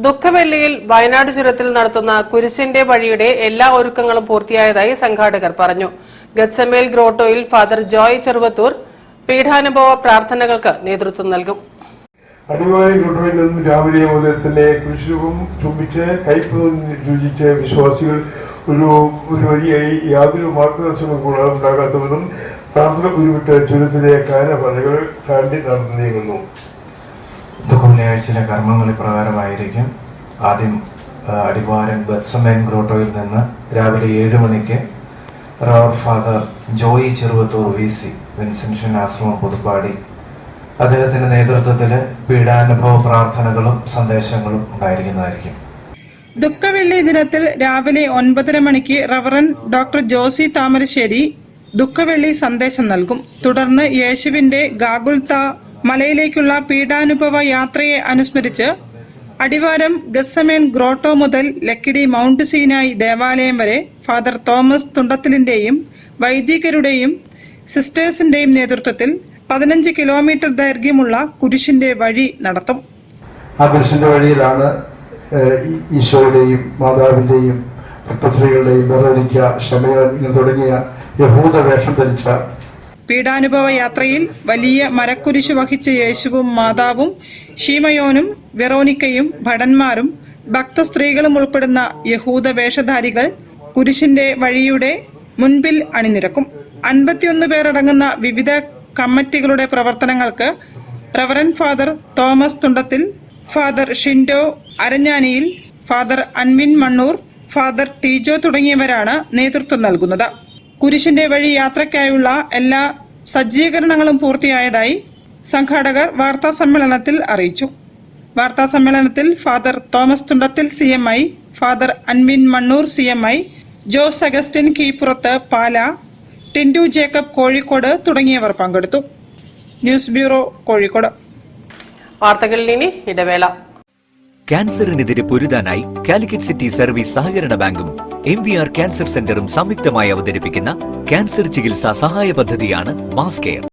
ദുഃഖവെള്ളിയിൽ വയനാട് ചുരത്തിൽ നടത്തുന്ന കുരിശിന്റെ വഴിയുടെ എല്ലാ ഒരുക്കങ്ങളും പൂർത്തിയായതായി സംഘാടകർ പറഞ്ഞു. ഗത്സമേൽ ഗ്രോട്ടോയിൽ ഫാദർ ജോയ് ചെറുവത്തൂർ പീഠാനുഭവ പ്രാർത്ഥനകൾക്ക് നേതൃത്വം നൽകും. അടിവായ ഗ്രോട്ടോയിൽ നിന്നും രാവിലെ മുതൽ തന്നെ കുരിശുരൂപം ചുംബിച്ച് കയ്പ് രുചിച്ച് വിശ്വാസികൾ ഒരു വഴിയായി യാതൊരു മാർഗദർശനവും കൂടാതെ ഉണ്ടാകാത്തവരും പ്രാർത്ഥന ഉരുവിട്ട് ചുരത്തിലെ കാര്യപണികൾ താണ്ടി നടന്നു നീങ്ങുന്നു. ദുഃഖവെള്ളിയാഴ്ചയിലെ കർമ്മങ്ങൾ ഇപ്രകാരമായിരിക്കും. ആദ്യം അടിവാരം ഗത്സമേൻ ഗ്രോട്ടോയിൽ നിന്ന് രാവിലെ 7 മണിക്ക് റവർ father Joy Cheruvathur VC Vincentian Ashram Puthuppadi അദ്ദേഹത്തിന്റെ നേതൃത്വത്തിൽ പീഠാനുഭവ പ്രാർത്ഥനകളും സന്ദേശങ്ങളും ഉണ്ടായിരിക്കുന്നതായിരിക്കും. ദുഃഖവെള്ളി ദിനത്തിൽ രാവിലെ 9:30 മണിക്ക് റവറൻ ഡോക്ടർ ജോസി താമരശ്ശേരി ദുഃഖവെള്ളി സന്ദേശം നൽകും. തുടർന്ന് യേശുവിന്റെ ഗാഗുൽത്ത മലയിലേക്കുള്ള പീഠാനുഭവ യാത്രയെ അനുസ്മരിച്ച് അടിവാരം ഗത്സമേൻ ഗ്രോട്ടോ മുതൽ ലക്കിടി മൗണ്ട് സീനായി ദേവാലയം വരെ ഫാദർ തോമസ് തുണ്ടത്തിലിന്റെയും വൈദികരുടെയും സിസ്റ്റേഴ്സിന്റെയും നേതൃത്വത്തിൽ 15 കിലോമീറ്റർ ദൈർഘ്യമുള്ള കുരിശിന്റെ വഴി നടത്തും. ആ കുരിശിന്റെ വഴിയിലാണ് ഈശോയുടെയും മാതാവിന്റെയും ഭക്തശ്രീകളുടെയും വെറോനിക്ക, ഷമയോൻ തുടങ്ങിയ യഹൂദ വേഷം ധരിച്ച പീഠാനുഭവ യാത്രയിൽ വലിയ മരക്കുരിശ് വഹിച്ച യേശുവും മാതാവും ഷീമയോനും വെറോനിക്കയും ഭടന്മാരും ഭക്തസ്ത്രീകളും ഉൾപ്പെടുന്ന യഹൂദ വേഷധാരികൾ കുരിശിന്റെ വഴിയുടെ മുൻപിൽ അണിനിരക്കും. 51 പേരടങ്ങുന്ന വിവിധ കമ്മിറ്റികളുടെ പ്രവർത്തനങ്ങൾക്ക് reverend father Thomas Thundathil, father Shindo Aranjaniyil, father Anvin Mannoor, father Teejo തുടങ്ങിയവരാണ് നേതൃത്വം നൽകുന്നത്. കുരിശിന്റെ വഴി യാത്രയ്ക്കായുള്ള എല്ലാ സജ്ജീകരണങ്ങളും പൂർത്തിയായതായി സംഘാടകർ വാർത്താസമ്മേളനത്തിൽ അറിയിച്ചു. വാർത്താസമ്മേളനത്തിൽ father Thomas Thundathil CMI, father Anvin Mannoor CMI, Jose Augustine Keepurath Pala, Tindu Jacob Kozhikode തുടങ്ങിയവർ പങ്കെടുത്തു. News bureau, Kozhikode. വാർത്തകളിൽ ഇനി ഇടവേള. ക്യാൻസറിനെതിരെ പൊരുതാനായി കാലിക്കറ്റ് സിറ്റി സർവീസ് സഹകരണ ബാങ്കും MVR ക്യാൻസർ സെന്ററും സംയുക്തമായി അവതരിപ്പിക്കുന്ന ക്യാൻസർ ചികിത്സാ സഹായ പദ്ധതിയാണ് മാസ് കെയർ.